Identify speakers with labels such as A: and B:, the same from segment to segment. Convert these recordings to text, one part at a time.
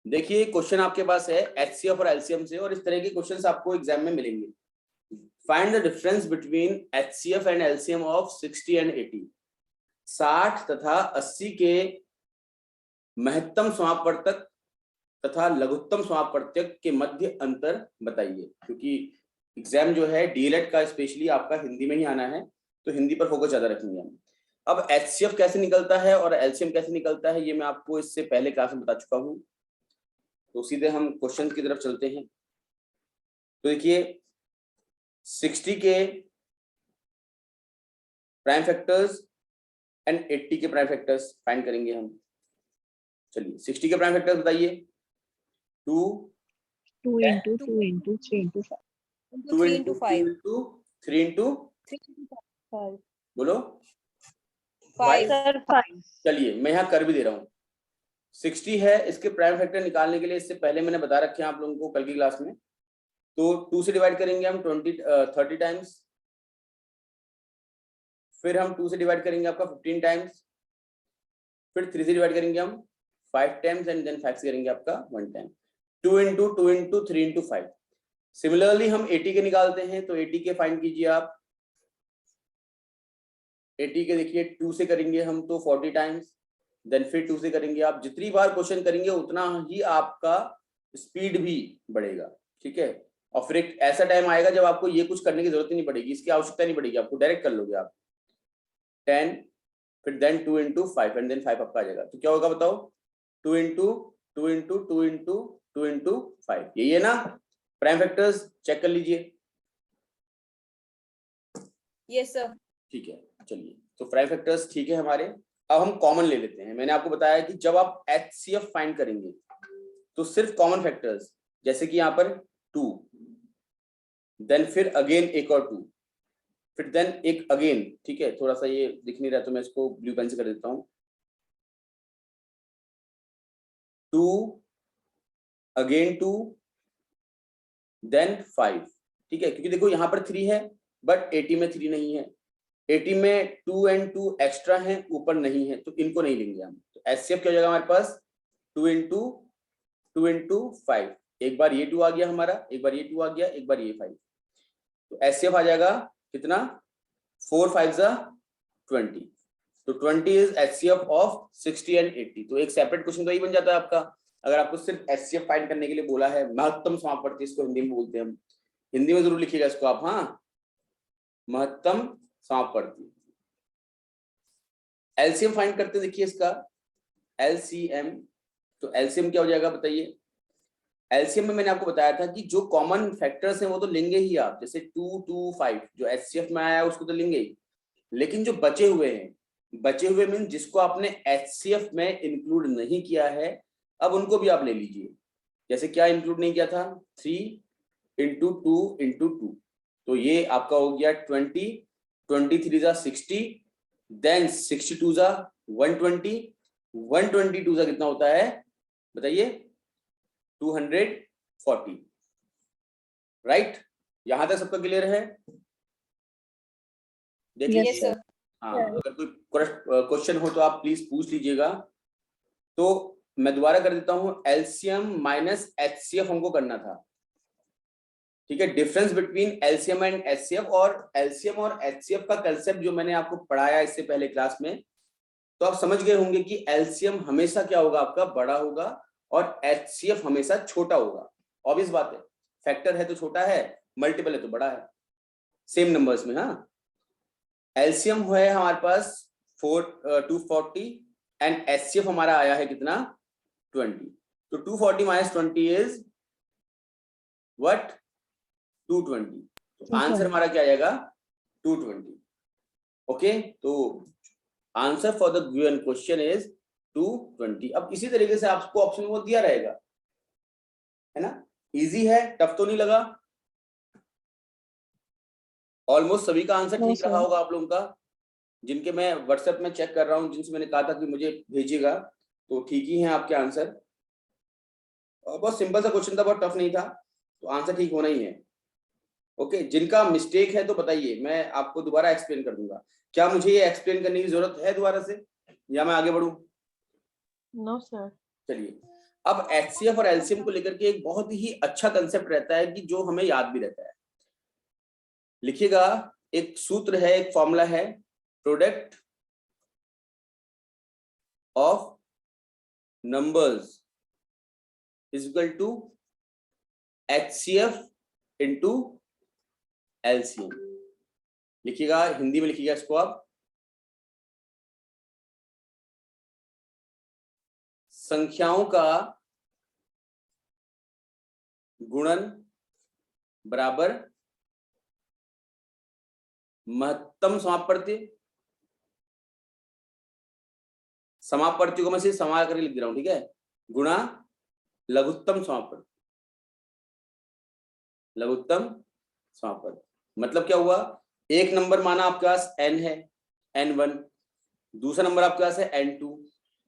A: देखिए क्वेश्चन आपके पास है एचसीएफ और एलसीएम से, और इस तरह के क्वेश्चंस आपको एग्जाम में मिलेंगे। Find the difference between HCF and LCM of 60 and 80। 60 तथा 80 के महत्तम समापवर्तक तथा लघुत्तम समापवर्तक के मध्य अंतर बताइए। क्योंकि एग्जाम जो है डीएलएड का स्पेशली आपका हिंदी में ही आना है, तो हिंदी पर फोकस ज्यादा रखेंगे हम। अब एचसीएफ कैसे निकलता है और एलसीएम कैसे निकलता है, ये मैं आपको इससे पहले क्लास में बता चुका हूँ। तो सीधे हम क्वेश्चन की तरफ चलते हैं। तो देखिए 60 के प्राइम फैक्टर्स एंड 80 के प्राइम फैक्टर्स फाइंड करेंगे हम। चलिए 60 के प्राइम फैक्टर्स बताइए। 2
B: into 2 into 3 into 5
A: 2 into 5 into 3 into
B: 5
A: बोलो
B: 5 सर 5।
A: चलिए मैं यहाँ कर भी दे रहा हूँ। 60 है, इसके प्राइम फैक्टर निकालने के लिए इससे पहले मैंने बता रखे हैं आप लोगों को कल की क्लास में। तो 2 से डिवाइड करेंगे हम 30 टाइम्स, फिर हम 2 से डिवाइड करेंगे आपका 15 टाइम्स, फिर 3 से डिवाइड करेंगे हम 5 टाइम्स एंड देन 5 से करेंगे आपका 1 time. 2 into 2 into 3 into 5। Similarly हम 80 के निकालते हैं, तो 80 के फाइंड कीजिए आप। 80 के देखिए 2 से करेंगे हम तो 40 टाइम्स, देन फिर 2 से करेंगे। आप जितनी बार क्वेश्चन करेंगे उतना ही आपका स्पीड भी बढ़ेगा, ठीक है। और फिर एक ऐसा टाइम आएगा जब आपको ये कुछ करने की जरूरत ही नहीं पड़ेगी, इसकी आवश्यकता नहीं पड़ेगी आपको, डायरेक्ट कर लोगे आप। 10 फिर देन 2 into 5 एंड देन 5 आपका आ जाएगा। तो क्या होगा बताओ? 2 into 2 into 2 into 2 into 5, यही है ना प्राइम फैक्टर्स? चेक कर लीजिए।
B: Yes sir.
A: ठीक है, चलिए तो प्राइम फैक्टर्स ठीक है हमारे। अब हम कॉमन ले लेते हैं। मैंने आपको बताया कि जब आप एचसीएफ फाइंड करेंगे तो सिर्फ कॉमन फैक्टर्स, जैसे कि यहाँ पर 2, देन फिर अगेन एक और 2, फिर देन एक अगेन, ठीक है। थोड़ा सा ये दिख नहीं रहा तो मैं इसको ब्लू पेन से कर देता हूँ। 2 अगेन 2 देन 5, ठीक है। क्योंकि देखो यहाँ पर 3 है बट 80 में 3 नहीं है, 80 में 2 and 2 एक्स्ट्रा है, ऊपर नहीं है, तो इनको नहीं लेंगे हम। तो एचसीएफ क्या हो जाएगा हमारे पास? 2 into 2 into 5। एक बार ये 2 आ गया हमारा, एक बार ये 2 आ गया, एक बार ये 5। तो एचसीएफ आ जाएगा कितना? 4 5 20। तो 20 इज एचसीएफ ऑफ 60 and 80। तो एक सेपरेट क्वेश्चन तो यही बन जाता है आपका। अगर आपको सिर्फ एचसीएफ फाइंड करने के लिए बोला है, महत्तम समापवर्ती इसको हिंदी में बोलते हैं हम, हिंदी में जरूर लिखिएगा इसको आप, हाँ, महत्तम समापवर्ती। एलसीएम फाइंड करते हैं, देखिए इसका एलसीएम। तो एलसीएम क्या हो जाएगा बताइए? एलसीएम में मैंने आपको बताया था कि जो कॉमन फैक्टर्स हैं वो तो लेंगे ही आप, जैसे 2 2 5 जो एचसीएफ में आया है उसको तो लेंगे ही, लेकिन जो बचे हुए हैं, बचे हुए मीन जिसको आपने एचसीएफ में इंक्लूड नहीं किया है, अब उनको भी आप ले लीजिए। जैसे क्या इंक्लूड नहीं किया था? 3 into 2 into 2, तो ये आपका हो गया 20, 23 जा 60, देन 62 जा 120, 122 जा कितना होता है बताइए? 240, राइट। यहां तक सबका क्लियर है? देखिए
B: यस सर।
A: हाँ, अगर कोई क्वेश्चन हो तो आप प्लीज पूछ लीजिएगा। तो मैं दोबारा कर देता हूं, एलसीएम माइनस एचसीएफ हमको करना था, ठीक है। Difference between LCM and HCF, और एलसीएम और एचसीएफ का कंसेप्ट जो मैंने आपको पढ़ाया इससे पहले क्लास में, तो आप समझ गए होंगे कि एलसीएम हमेशा क्या होगा आपका? बड़ा होगा, और एचसीएफ हमेशा छोटा होगा। ऑब्वियस बात है, फैक्टर है तो छोटा है, मल्टीपल है तो बड़ा है, सेम नंबर्स में। हाँ, एलसीएम है हमारे पास 240 एंड एचसीएफ हमारा आया है कितना? 20। तो 240 माइनस 20 इज व्हाट? 220। तो आंसर हमारा क्या आएगा? 220। ओके, तो answer for the given question is 220। अब इसी तरीके से आपको ऑप्शन वो दिया रहेगा, है ना। इजी है, टफ तो नहीं लगा? ऑलमोस्ट सभी का आंसर ठीक रहा होगा आप लोगों का। जिनके मैं व्हाट्सएप में चेक कर रहा हूँ, जिनसे मैंने कहा था कि मुझे भेजिएगा, तो ठीक ही हैं आपके आंसर। बहुत सिंपल सा क्वेश्चन था, बहुत टफ नहीं था, तो आंसर ठीक होना ही है। ओके, जिनका मिस्टेक है तो बताइए, मैं आपको दोबारा एक्सप्लेन कर दूंगा। क्या मुझे ये एक्सप्लेन करने की जरूरत है दोबारा से, या मैं आगे बढ़ूं?
B: No sir.
A: चलिए, अब HCF और LCM को लेकर के एक बहुत ही अच्छा कंसेप्ट रहता है कि जो हमें याद भी रहता है। लिखिएगा, एक सूत्र है, एक फॉर्मूला है, product of numbers is equal to HCF into LCM। लिखिएगा, हिंदी में लिखिएगा इसको आप, संख्याओं का गुणन बराबर महत्तम समापवर्ती, समापवर्ती को मैं सिर्फ समा करके लिख दे रहा हूं, ठीक है, गुणा लघुत्तम समापवर्ती, लघुत्तम समापवर्ती। मतलब क्या हुआ, एक नंबर माना आपके पास n है, n1, दूसरा नंबर आपके पास है n2,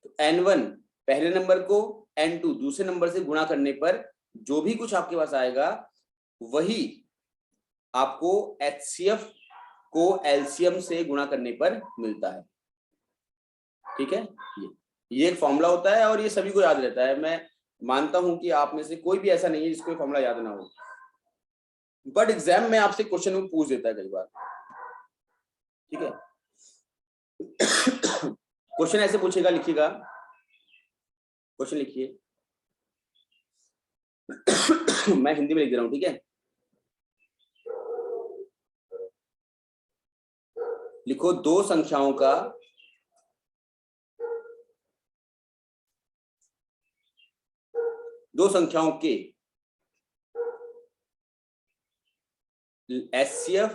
A: तो n1 पहले नंबर को n2 दूसरे नंबर से गुणा करने पर जो भी कुछ आपके पास आएगा वही आपको HCF को LCM से गुणा करने पर मिलता है। ठीक है, ये एक फॉर्मूला होता है और ये सभी को याद रहता है। मैं मानता हूं कि आप में से कोई भी ऐसा नहीं है जिसको फॉर्मूला याद ना हो, बट एग्जाम में आपसे क्वेश्चन में पूछ देता है कई बार। ठीक है, क्वेश्चन ऐसे पूछेगा, लिखिएगा क्वेश्चन, लिखिए मैं हिंदी में लिख दे रहा हूं, ठीक है। लिखो, दो संख्याओं के HCF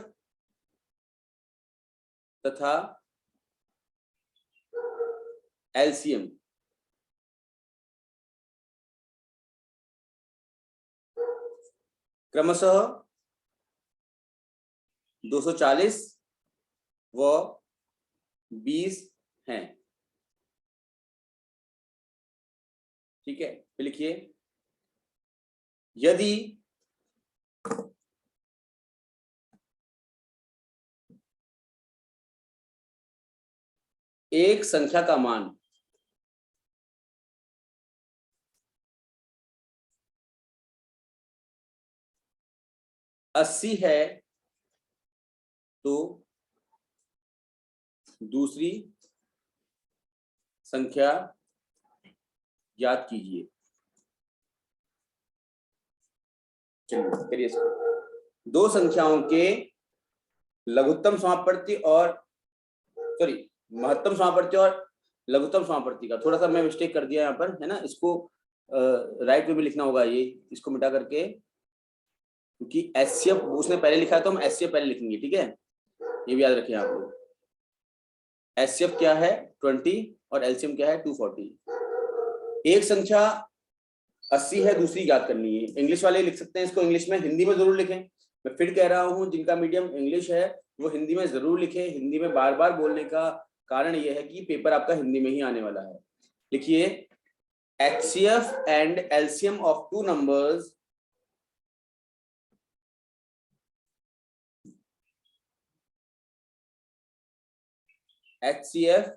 A: तथा LCM क्रमशः 240 व 20 हैं। ठीक है, फिर लिखिए, यदि एक संख्या का मान अस्सी है तो दूसरी संख्या याद कीजिए। चलिए करिए इसको। दो संख्याओं के लघुत्तम समापवर्ती और महत्तम समापवर्ती और लघुत्तम समापवर्ती का थोड़ा सा मैं मिस्टेक कर दिया यहाँ पर, है ना, इसको राइट में भी लिखना होगा, ये इसको मिटा करके, क्योंकि HCF उसने पहले लिखा है तो हम HCF पहले लिखेंगे। ठीक है, ये भी याद रखें आप लोग। HCF क्या है 20 और LCM क्या है 240। एक संख्या 80 है, दूसरी याद करनी है। इंग्लिश वाले लिख सकते हैं इसको इंग्लिश में, हिंदी में जरूर लिखें। मैं फिर कह रहा हूं, जिनका मीडियम इंग्लिश है वो हिंदी में जरूर लिखें। हिंदी में बार बार बोलने का कारण यह है कि पेपर आपका हिंदी में ही आने वाला है। लिखिए, HCF and LCM of two numbers HCF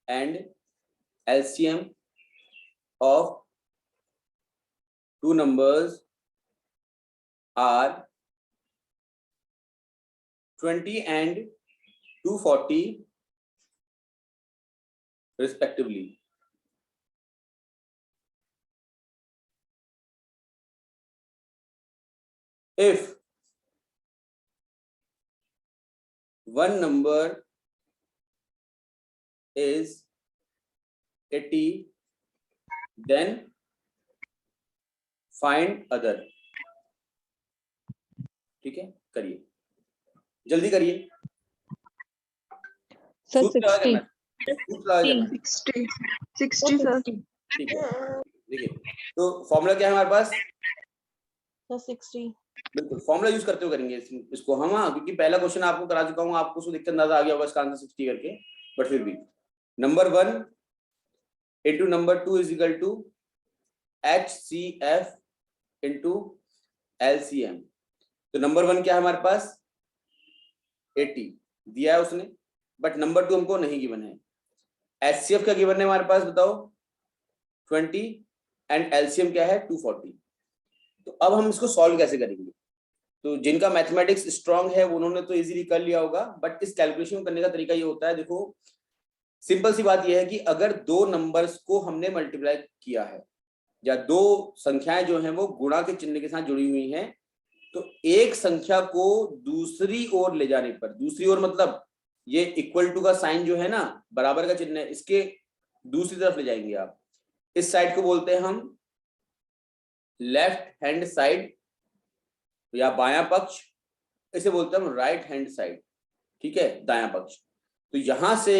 A: and LCM of two numbers are 20 and 240 respectively. If one number is 80, then find other. ठीक है, करिए, जल्दी करिए।
B: सर
A: सूत्र लगा करना,
B: 60 सर।
A: ठीक है, देखिए तो फॉर्मूला क्या है हमारे पास,
B: सर 60।
A: बिल्कुल फॉर्मूला यूज करते हुए करेंगे इसको हम। हाँ, क्योंकि पहला क्वेश्चन आपको करा चुका हूँ, आपको उसको देखते अंदाजा आ गया होगा इसका आंसर 60 करके, बट फिर भी number 1 into number 2 is equal to HCF into LCM। तो नंबर 1 क्या है हमारे पास 80 दिया है उसने, बट नंबर 2 हमको नहीं गिवन है। HCF क्या गिवन है हमारे पास, बताओ 20 एंड एलसीएम क्या है 240। तो अब हम इसको सॉल्व कैसे करेंगे? तो जिनका मैथमेटिक्स स्ट्रांग है उन्होंने तो इजीली कर लिया होगा, बट इस कैलकुलेशन करने का तरीका ये होता है, देखो सिंपल सी बात ये है कि अगर दो नंबर्स को हमने मल्टीप्लाई किया है या दो संख्याएं जो हैं वो गुणा के चिन्ह के साथ जुड़ी हुई हैं, तो एक संख्या को दूसरी ओर ले जाने पर, दूसरी ओर मतलब ये इक्वल टू का साइन जो है ना, बराबर का चिन्ह है, इसके दूसरी तरफ ले जाएंगे आप। इस साइड को बोलते हैं हम लेफ्ट हैंड साइड या बायां पक्ष, इसे बोलते हैं हम राइट हैंड साइड, ठीक है, दायां पक्ष। तो यहां से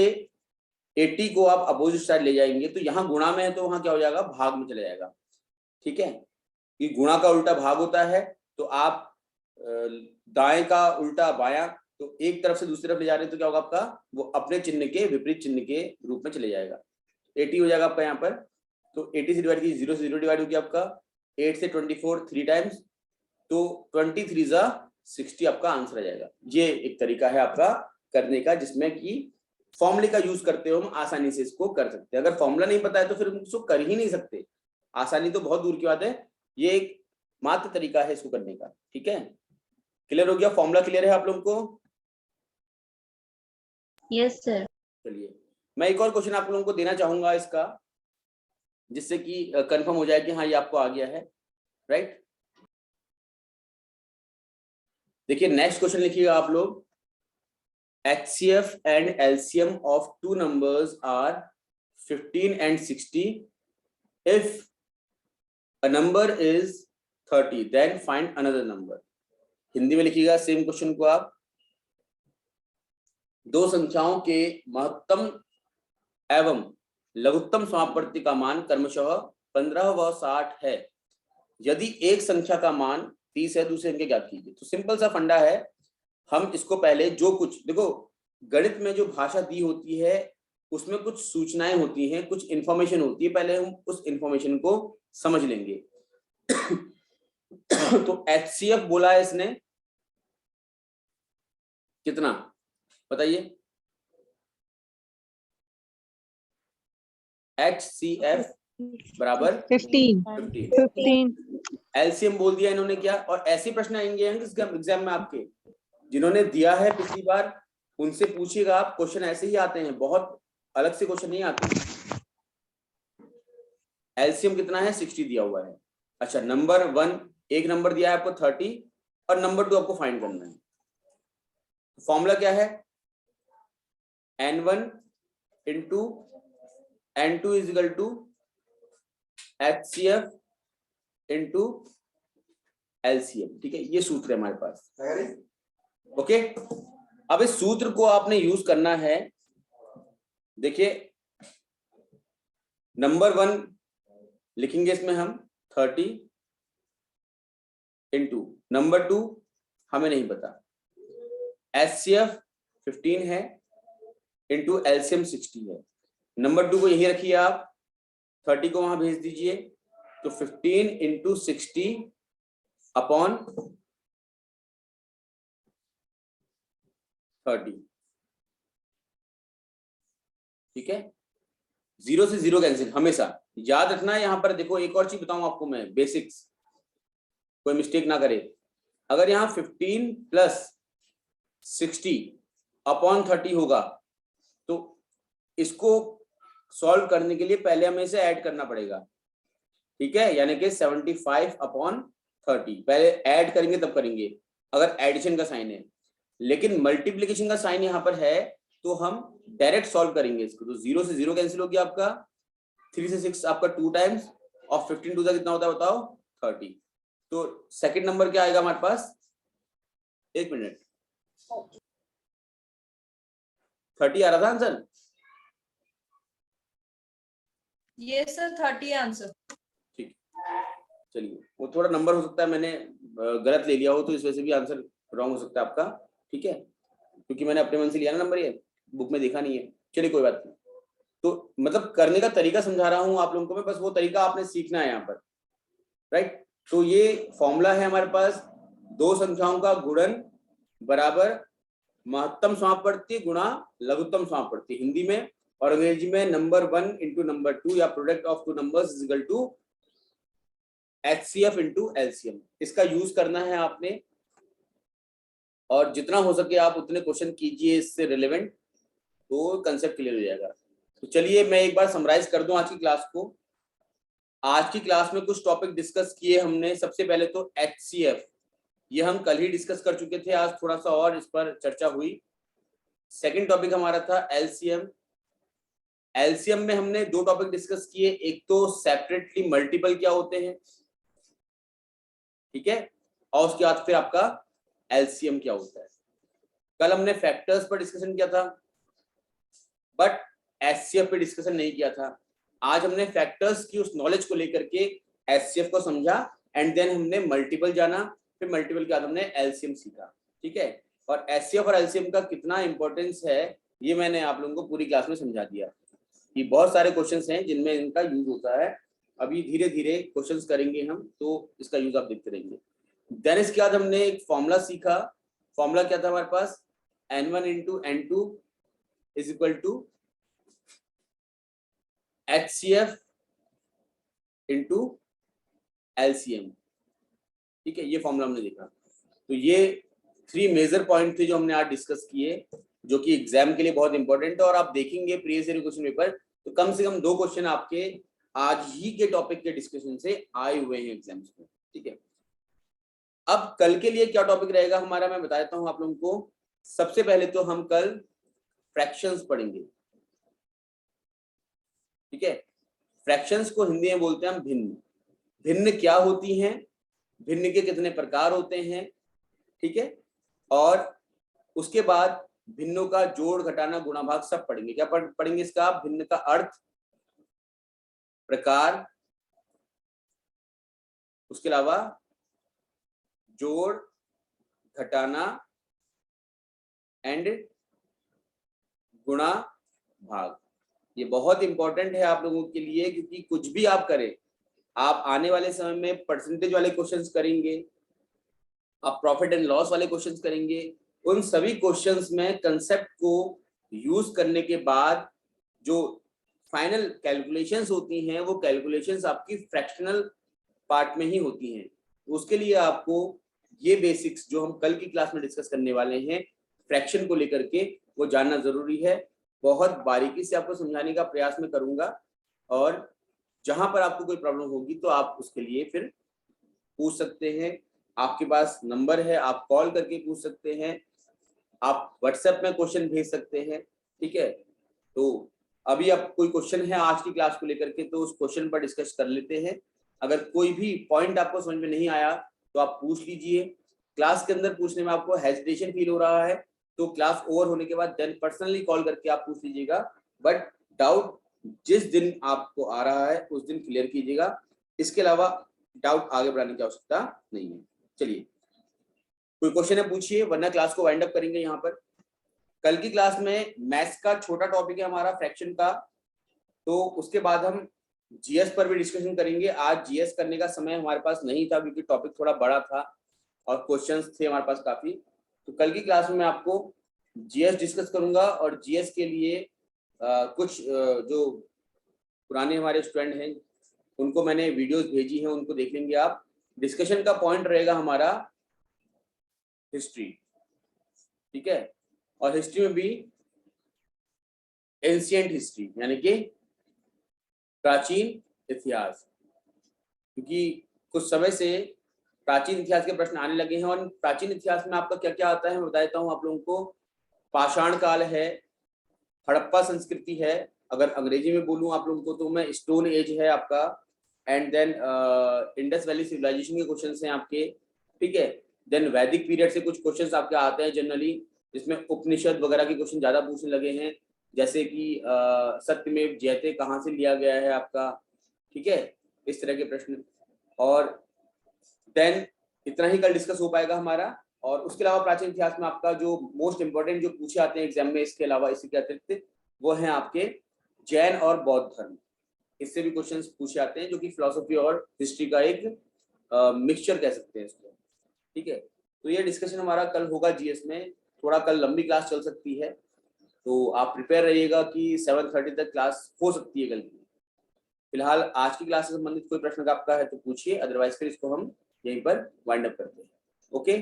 A: 80 को आप अपोजिट साइड ले जाएंगे, तो यहां गुणा में है तो वहां क्या हो जाएगा, भाग में चले जाएगा, ठीक है। कि गुणा का उल्टा भाग होता है, तो आप दाएं का उल्टा बायां, तो एक तरफ से दूसरी तरफ ले जा रहे हैं तो क्या होगा आपका, वो अपने चिन्ह के विपरीत चिन्ह के रूप में चले जाएगा। 80 हो जाएगा आपका यहाँ पर, तो 80 से डिवाइड कीजिए, 0 से 0 डिवाइड हो गया आपका, 8 से 24 3 टाइम्स, तो 23 जा 60 आपका आंसर आ जाएगा। ये एक तरीका है आपका करने का, जिसमें कि फॉर्मूले का यूज करते हो हम आसानी से इसको कर सकते हैं। अगर फॉर्मूला नहीं पता है तो फिर हम इसको कर ही नहीं सकते, आसानी तो बहुत दूर की बात है, ये एक मात्र तरीका है इसको करने का, ठीक है। क्लियर हो गया, फॉर्मूला क्लियर है आप लोगों को?
B: Yes sir.
A: चलिए मैं एक और क्वेश्चन आप लोगों को देना चाहूंगा इसका, जिससे कि कंफर्म हो जाए कि हाँ ये आपको आ गया है, राइट। देखिए नेक्स्ट क्वेश्चन लिखिएगा आप लोग, HCF and LCM of two numbers are 15 and 60. If a number is 30, then find another number. Hindi में लिखिएगा सेम क्वेश्चन को आप, दो संख्याओं के महत्तम एवं लघुत्तम समापवर्ती का मान क्रमशः 15 व 60 है। यदि एक संख्या का मान 30 है, दूसरे संख्या ज्ञात कीजिए। तो सिंपल सा फंडा है, हम इसको पहले जो कुछ, देखो गणित में जो भाषा दी होती है उसमें कुछ सूचनाएं होती हैं, कुछ इंफॉर्मेशन होती है, पहले हम उस इंफॉर्मेशन को समझ लेंगे। तो HCF बोला है इसने कितना बताइए, HCF बराबर
B: 15।
A: LCM बोल दिया इन्होंने क्या, और ऐसे प्रश्न आएंगे एग्जाम में आपके, जिन्होंने दिया है पिछली बार उनसे पूछिएगा आप, क्वेश्चन ऐसे ही आते हैं, बहुत अलग से क्वेश्चन नहीं आते। एलसीएम कितना है 60 दिया हुआ है। अच्छा नंबर 1, एक नंबर दिया है आपको 30 और नंबर 2 आपको फाइंड करना है। फॉर्मूला क्या है, N1 into N2 is equal to HCF into LCM, ठीक है, ये सूत्र है हमारे पास, ओके। अब इस सूत्र को आपने यूज करना है। देखिए नंबर 1 लिखेंगे इसमें हम 30 इंटू नंबर 2 हमें नहीं पता, HCF 15 है इंटू LCM 60 है। नंबर 2 को यही रखिए आप, 30 को वहां भेज दीजिए, तो 15 इंटू 60 अपॉन 30, ठीक है। 0 से 0 कैंसिल, हमेशा याद रखना है। यहां पर देखो एक और चीज बताऊं आपको मैं, बेसिक्स, कोई मिस्टेक ना करे। अगर यहाँ 15 प्लस 60 अपॉन 30 होगा, तो इसको सॉल्व करने के लिए पहले हमें इसे ऐड करना पड़ेगा, ठीक है, यानी कि 75 अपॉन 30 पहले ऐड करेंगे तब करेंगे, अगर एडिशन का साइन है। लेकिन मल्टीप्लिकेशन का साइन यहाँ पर है तो हम डायरेक्ट सॉल्व करेंगे इसको। तो 0 से 0 कैंसिल हो गया आपका, 3 से 6 आपका 2 टाइम्स, और 15 टू द कितना होता है बताओ 30। तो सेकंड नंबर क्या आएगा हमारे पास, एक मिनट, 30 आ रहा था आंसर,
C: ये सर 30 आंसर।
A: ठीक, चलिए वो थोड़ा नंबर हो सकता है मैंने गलत ले लिया हो, तो इस वजह से भी आंसर रॉन्ग हो सकता है आपका, ठीक है, क्योंकि मैंने अपने मन से लिया ना नंबर, ये बुक में देखा नहीं है। चलिए कोई बात नहीं, तो मतलब करने का तरीका समझा रहा हूं आप लोगों को मैं, बस वो तरीका आपने सीखना है यहाँ पर, राइट। तो ये फॉर्मूला है हमारे पास, दो संख्याओं का गुणन बराबर महत्तम समापवर्ती गुणा लघुत्तम समापवर्ती, हिंदी में, और अंग्रेजी में नंबर 1 इंटू नंबर 2 या product of two numbers is equal to HCF into LCM, इसका यूज करना है आपने, और जितना हो सके आप उतने क्वेश्चन कीजिए इससे रिलेवेंट, तो कंसेप्ट क्लियर हो जाएगा। तो चलिए मैं एक बार समराइज कर दूं आज की क्लास को। आज की क्लास में कुछ टॉपिक डिस्कस किए हमने। सबसे पहले तो HCF, ये हम कल ही डिस्कस कर चुके थे, आज थोड़ा सा और इस पर चर्चा हुई। सेकंड टॉपिक हमारा था LCM। LCM में हमने दो टॉपिक डिस्कस किए, एक तो सेपरेटली मल्टीपल क्या होते हैं, ठीक है, और उसके बाद फिर आपका LCM क्या होता है। कल हमने फैक्टर्स पर डिस्कशन किया था, बट HCF पे डिस्कशन नहीं किया था। आज हमने फैक्टर्स की उस नॉलेज को लेकर के HCF को समझा, एंड देन हमने मल्टीपल जाना, फिर मल्टीपल के बाद हमने LCM सीखा, ठीक है। और HCF और LCM का कितना इंपॉर्टेंस है ये मैंने आप लोगों को पूरी क्लास में समझा दिया। ये बहुत सारे क्वेश्चंस हैं जिनमें इनका यूज होता है। अभी धीरे धीरे क्वेश्चंस करेंगे हम, तो इसका यूज आप देखते रहेंगे। देन इसके बाद हमने एक फॉर्मूला सीखा। फॉर्मूला क्या था हमारे पास, N1 into N2 is equal to HCF into LCM, ठीक है, ये फॉर्मूला हमने देखा। तो ये 3 मेजर पॉइंट थे जो हमने आज डिस्कस किए, जो कि एग्जाम के लिए बहुत इंपॉर्टेंट है। और आप देखेंगे प्रीवियस ईयर क्वेश्चन पेपर, तो कम से कम 2 क्वेश्चन आपके आज ही के टॉपिक के डिस्कशन से आए हुए हैं एग्जाम्स में, ठीक है। अब कल के लिए क्या टॉपिक रहेगा हमारा, मैं बता देता हूं आप लोगों को। सबसे पहले तो हम कल फ्रैक्शंस पढ़ेंगे, ठीक है। फ्रैक्शंस को हिंदी में बोलते हैं हम भिन्न। भिन्न क्या होती हैं, भिन्न के कितने प्रकार होते हैं, ठीक है। और उसके बाद भिन्नों का जोड़, घटाना, गुणा, भाग सब पढ़ेंगे। क्या पढ़ेंगे इसका, भिन्न का अर्थ, प्रकार, उसके अलावा जोड़, घटाना एंड गुणा, भाग। ये बहुत इंपॉर्टेंट है आप लोगों के लिए, क्योंकि कुछ भी आप करें, आप आने वाले समय में परसेंटेज वाले क्वेश्चंस करेंगे, आप प्रॉफिट एंड लॉस वाले क्वेश्चंस करेंगे। उन सभी क्वेश्चंस में कंसेप्ट को यूज करने के बाद जो फाइनल कैलकुलेशंस होती हैं, वो कैलकुलेशंस आपकी फ्रैक्शनल पार्ट में ही होती हैं। उसके लिए आपको ये बेसिक्स जो हम कल की क्लास में डिस्कस करने वाले हैं फ्रैक्शन को लेकर के, वो जानना जरूरी है। बहुत बारीकी से आपको समझाने का प्रयास मैं करूंगा, और जहां पर आपको कोई प्रॉब्लम होगी तो आप उसके लिए फिर पूछ सकते हैं। आपके पास नंबर है, आप कॉल करके पूछ सकते हैं, आप व्हाट्सएप में क्वेश्चन भेज सकते हैं, ठीक है। तो अभी अब कोई क्वेश्चन है आज की क्लास को लेकर के, तो उस क्वेश्चन पर डिस्कस कर लेते हैं। अगर कोई भी पॉइंट आपको समझ में नहीं आया तो आप पूछ लीजिए। क्लास के अंदर पूछने में आपको हेजिटेशन फील हो रहा है तो क्लास ओवर होने के बाद देन पर्सनली कॉल करके आप पूछ लीजिएगा। बट डाउट जिस दिन आपको आ रहा है उस दिन क्लियर कीजिएगा, इसके अलावा डाउट आगे बढ़ाने की आवश्यकता नहीं है। चलिए कोई क्वेश्चन है पूछिए, वरना क्लास को वाइंड अप करेंगे। यहाँ पर कल की क्लास में मैथ्स का छोटा टॉपिक है हमारा फ्रैक्शन का, तो उसके बाद हम जीएस पर भी डिस्कशन करेंगे। आज जीएस करने का समय हमारे पास नहीं था क्योंकि टॉपिक थोड़ा बड़ा था और क्वेश्चंस थे हमारे पास काफी। तो कल की क्लास में मैं आपको जीएस डिस्कस करूंगा, और जीएस के लिए कुछ जो पुराने हमारे स्टूडेंट हैं उनको मैंने वीडियोस भेजी हैं, उनको देख लेंगे आप। डिस्कशन का पॉइंट रहेगा हमारा हिस्ट्री, ठीक है। और हिस्ट्री में भी एंशिएंट हिस्ट्री यानी कि प्राचीन इतिहास, क्योंकि कुछ समय से प्राचीन इतिहास के प्रश्न आने लगे हैं। और प्राचीन इतिहास में आपका क्या क्या आता है मैं बता देता हूँ आप लोगों को। पाषाण काल है, हड़प्पा संस्कृति है, अगर अंग्रेजी में बोलूं आप लोगों को तो मैं स्टोन एज है आपका, and then Indus valley civilization के क्वेश्चंस हैं आपके, ठीक है। देन वैदिक पीरियड से कुछ क्वेश्चंस आपके आते हैं जनरली, जिसमें उपनिषद वगैरह के क्वेश्चन ज्यादा पूछने लगे हैं, जैसे कि सत्यमेव जयते कहाँ से लिया गया है आपका, ठीक है, इस तरह के प्रश्न। और देन इतना ही कल डिस्कस हो पाएगा हमारा। और उसके अलावा प्राचीन इतिहास में आपका जो मोस्ट इंपोर्टेंट जो पूछे आते हैं एग्जाम में, इसके अलावा इसी के अतिरिक्त वो हैं आपके जैन और बौद्ध धर्म, इससे भी क्वेश्चंस पूछे आते हैं, जो कि फिलोसफी और हिस्ट्री का एक मिक्सचर कह सकते हैं इसको, ठीक है। तो ये डिस्कशन हमारा कल होगा जीएस में। थोड़ा कल लंबी क्लास चल सकती है, तो आप प्रिपेयर रहिएगा कि 7:30 तक क्लास हो सकती है कल की। फिलहाल आज की क्लास से संबंधित कोई प्रश्न आपका है तो पूछिए, अदरवाइज फिर इसको हम यहीं पर वाइंड अप करते हैं। ओके।